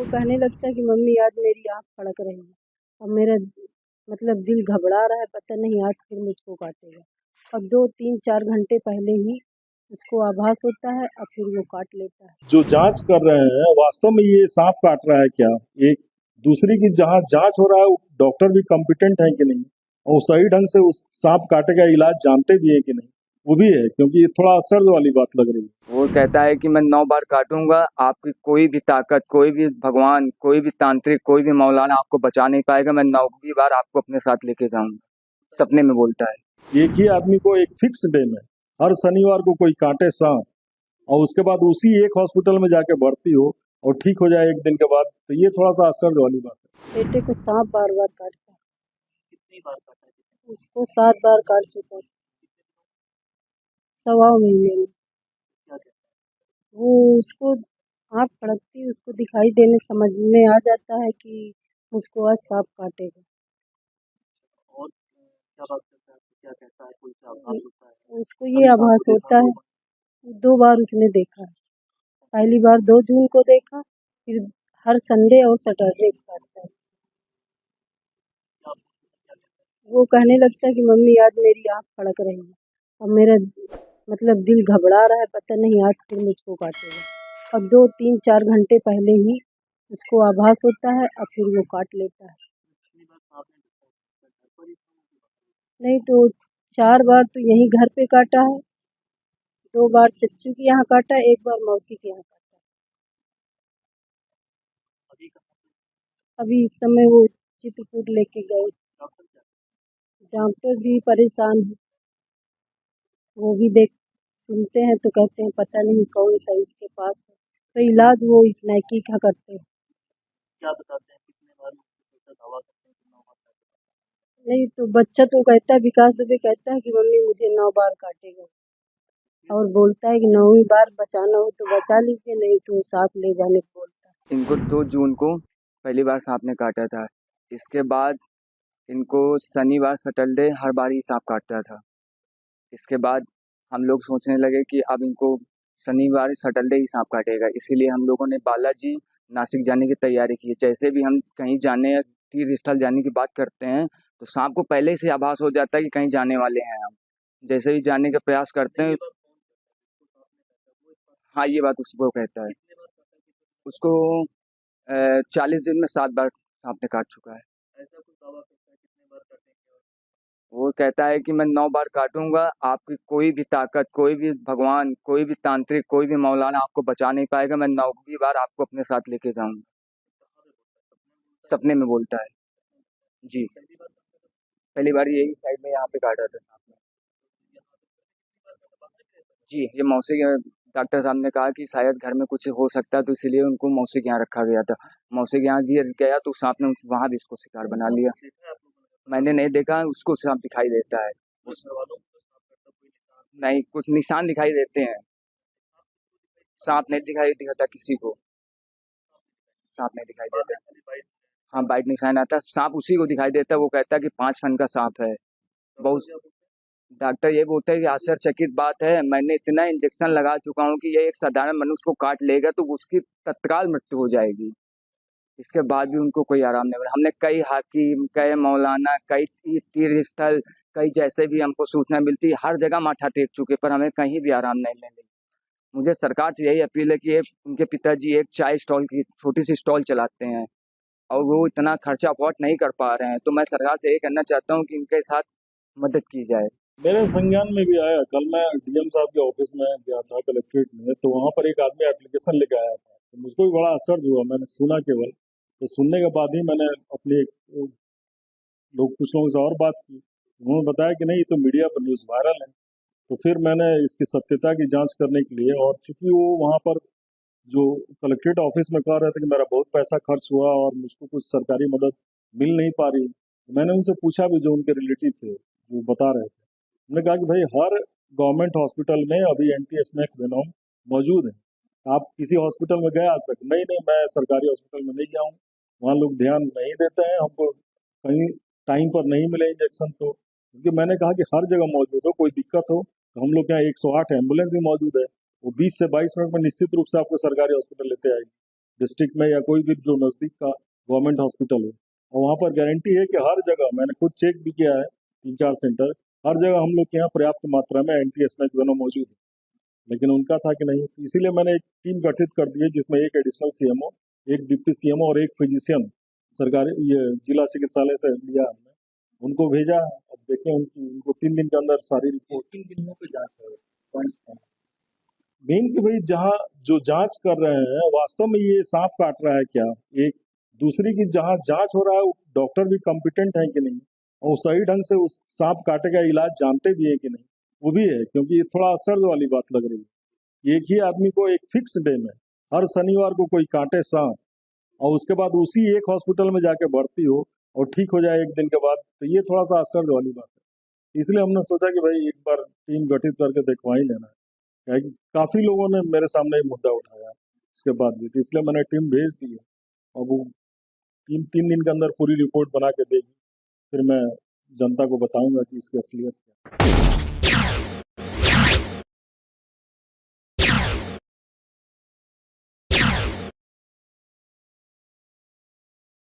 कहने लगता है कि मम्मी आज मेरी आँख फड़क रही है। अब मेरा मतलब दिल घबरा रहा है, पता नहीं आज फिर मुझको काटेगा। अब 2, 3, 4 घंटे पहले ही मुझको आभास होता है और फिर वो काट लेता है। जो जांच कर रहे हैं वास्तव में ये सांप काट रहा है क्या, एक दूसरी की जहाँ जांच हो रहा है डॉक्टर भी कॉम्पिटेंट है कि नहीं, और सही ढंग से उस सांप काटे का इलाज जानते भी है कि नहीं, वो भी है, क्योंकि ये थोड़ा आश्चर्य वाली बात लग रही है। वो कहता है कि मैं 9 बार काटूंगा, आपकी कोई भी ताकत, कोई भी भगवान, कोई भी तांत्रिक, कोई भी मौलाना आपको बचा नहीं पाएगा। मैं 9वीं बार आपको अपने साथ लेके जाऊंगा। सपने में बोलता है। एक ही आदमी को एक फिक्स डे में हर शनिवार को कोई काटे सांप और उसके बाद उसी एक हॉस्पिटल में जाके भर्ती हो और ठीक हो जाए एक दिन के बाद, तो ये थोड़ा सा आश्चर्य वाली बात है। बेटे को सांप बार बार काटता है। कितनी बार काटा है? उसको 7 बार काट चुका है, 1.25 महीने में। क्या कहते वो उसको आँख फड़कती है, उसको दिखाई देने समझ में आ जाता है कि मुझको आज सांप काटेगा। हैं? और क्या बात करता है? क्या कहता है? कोई सा आभास होता है? उसको ये आभास होता है, 2 बार उसने देखा है। पहली बार 2 जून को देखा, फिर हर संडे और सैटरडे को काटता है। क्या कहता है? वो कहने लगता है कि मम्मी आज मेरी आँख फड़क रही है। अब मेरा मतलब दिल घबरा रहा है, पता नहीं आज फिर मुझको काटेगा। अब 2, 3, 4 घंटे पहले ही मुझको आभास होता है और फिर वो काट लेता है। कितनी बार सांप ने देखा है? घर पर ही था? नहीं तो 4 बार तो यहीं घर पे काटा है, 2 बार चच्चू के यहाँ काटा है, 1 बार मौसी के यहाँ काटा है। अभी कहाँ पे? अभी इस समय वो चित्रकूट लेके गए, डॉक्टर क्या डॉक्टर भी परेशान है। वो भी देख सुनते हैं तो कहते हैं पता नहीं कौन सा इसके पास है, तो इलाज वो इस नाइकी का करते हैं। क्या बताते हैं? कितने बार ऐसा दावा करते हैं कि 9 बार काटा? नहीं तो बच्चा तो कहता है, विकास दुबे कहता है कि मम्मी मुझे 9 बार काटेगा, और बोलता है कि 9वीं बार बचाना हो तो बचा लीजिए, नहीं तो साथ ले जाने को बोलता है। इनको 2 जून को पहली बार सांप ने काटा था। इसके बाद इनको शनिवार, सैटरडे हर बार ही सांप काटता था। इसके बाद हम लोग सोचने लगे कि अब इनको शनिवार, सैटरडे ही सांप काटेगा। इसीलिए हम लोगों ने बालाजी, नासिक जाने की तैयारी की। जैसे भी हम कहीं जाने या तीर्थ स्थल जाने की बात करते हैं, तो सांप को पहले से आभास हो जाता है कि कहीं जाने वाले हैं हम। जैसे ही जाने का प्रयास करते हैं, ये बात कौन कहता है? जिसको सांप ने काटा वो इस बात हाँ, ये बात उसको कहता है। कितने बार काटा? कितने उसको 40 दिन में 7 बार सांप ने काट चुका है। ऐसा कुछ दावा करता है? कितने बार काटेंगे? और वो कहता है कि मैं 9 बार काटूंगा, आपकी कोई भी ताकत, कोई भी भगवान, कोई भी तांत्रिक, कोई भी मौलाना आपको बचा नहीं पाएगा। मैं 9वीं बार आपको अपने साथ लेके जाऊंगा। कहाँ पे बोलता है? सपने में बोलता है। जी। पहली बार काटा था? पहली बार यही साइड में यहाँ पे काटा था सांप ने। यहाँ पे कितनी बार काटा? बाहर भी रहता जी, ये मौसी के डॉक्टर साहब ने कहा कि शायद घर में कुछ हो सकता है, तो इसीलिए उनको मौसी के यहाँ रखा गया था। मौसी के यहाँ भी गया तो सांप ने वहाँ भी उसको शिकार बना लिया। है? देखा है आप लोगों ने? मैंने नहीं देखा, उसको सांप दिखाई देता है। कोई उस घर वालों को तो सांप काटता कोई निशान? नहीं, कुछ निशान दिखाई देते हैं। सांप नहीं दिखाई देता किसी को। सांप नहीं दिखाई बाद देता। में खाली बाइट हाँ, बाइट निशान आता है, सांप उसी को दिखाई देता है। वो कहता है कि 5 फन का सांप है। डॉक्टर बहुत क्या बोलते हैं? डॉक्टर ये बोलते हैं कि आश्चर्यचकित बात है, मैंने इतना इंजेक्शन लगा चुका हूँ कि ये एक साधारण मनुष्य को काट लेगा तो उसकी तत्काल मृत्यु हो जाएगी। इसके बाद भी उनको कोई आराम नहीं मिला। हमने कई हाकिम, कई मौलाना, कई तीर्थ स्थल, कई जैसे भी हमको सूचना मिलती है, हर जगह माथा टेक चुके, पर हमें कहीं भी आराम नहीं मिली। मुझे सरकार से यही अपील है कि एक उनके पिताजी एक चाय स्टॉल की छोटी सी स्टॉल चलाते हैं और वो इतना खर्चा अफोर्ड नहीं कर पा रहे हैं, तो मैं सरकार से यही कहना चाहता हूँ कि इनके साथ मदद की जाए। मेरे संज्ञान में भी आया, कल मैं डीएम साहब के ऑफिस में गया था कलेक्ट्रेट में, तो वहाँ पर एक आदमी एप्लीकेशन लेके आया था, तो मुझको भी बड़ा आश्चर्य हुआ, मैंने सुना केवल, तो सुनने के बाद ही मैंने अपने कुछ लोगों से और बात की, उन्होंने बताया कि नहीं ये तो मीडिया पर न्यूज़ वायरल है। तो फिर मैंने इसकी सत्यता की जांच करने के लिए, और चूंकि वो वहाँ पर जो कलेक्ट्रेट ऑफिस में कह रहे थे कि मेरा बहुत पैसा खर्च हुआ और मुझको कुछ सरकारी मदद मिल नहीं पा रही, मैंने उनसे पूछा भी, जो उनके रिलेटिव थे वो बता रहे थे, उन्होंने कहा कि भाई हर गवर्नमेंट हॉस्पिटल में अभी एंटी स्नेक वेनम मौजूद है। आप किसी हॉस्पिटल में गए आज तक? नहीं नहीं, मैं सरकारी हॉस्पिटल में नहीं गया हूँ, वहाँ लोग ध्यान नहीं देते हैं, हमको कहीं टाइम पर नहीं मिले इंजेक्शन, तो क्योंकि मैंने कहा कि हर जगह मौजूद हो, कोई दिक्कत हो तो हम लोग के यहाँ 108 एम्बुलेंस भी मौजूद है, वो 20 से 22 मिनट में निश्चित रूप से आपको सरकारी हॉस्पिटल लेते आएगी। डिस्ट्रिक्ट में या कोई भी जो नज़दीक का गवर्नमेंट हॉस्पिटल हो, और वहाँ पर गारंटी है कि हर जगह, मैंने खुद चेक भी किया है 3-4 सेंटर, हर जगह हम लोग के यहाँ पर्याप्त मात्रा में एंटी-एस्मैक वेनम मौजूद है। लेकिन उनका था कि नहीं, इसीलिए मैंने एक टीम गठित कर दी है जिसमें एक एडिशनल सीएमओ, एक डिप्टी सीएमओ और एक फिजिशियन सरकारी ये जिला चिकित्सालय से लिया हमने, उनको भेजा। अब देखें उनको 3 दिन के अंदर सारी रिपोर्ट, 3 दिनों पे जांच है। मेन कि भाई जहाँ जो जांच कर रहे हैं वास्तव में ये सांप काट रहा है क्या, एक दूसरी की जहाँ जांच हो रहा है डॉक्टर भी कॉम्पिटेंट है कि नहीं, और सही ढंग से उस सांप काटे का इलाज जानते भी है कि नहीं, वो भी है। क्योंकि ये थोड़ा असर वाली बात लग रही है। एक ही आदमी को एक फिक्स डे में हर शनिवार को कोई काटे सांप, और उसके बाद उसी एक हॉस्पिटल में जाके भर्ती हो और ठीक हो जाए एक दिन के बाद, तो ये थोड़ा सा असर वाली बात है। इसलिए हमने सोचा कि भाई एक बार टीम गठित करके देखवा ही लेना है। काफी लोगों ने मेरे सामने ये मुद्दा उठाया इसके बाद भी, तो इसलिए मैंने टीम भेज दी है, और वो टीम 3 दिन के अंदर पूरी रिपोर्ट बना के देगी। फिर मैं जनता को बताऊंगा कि इसकी असलियत क्या है।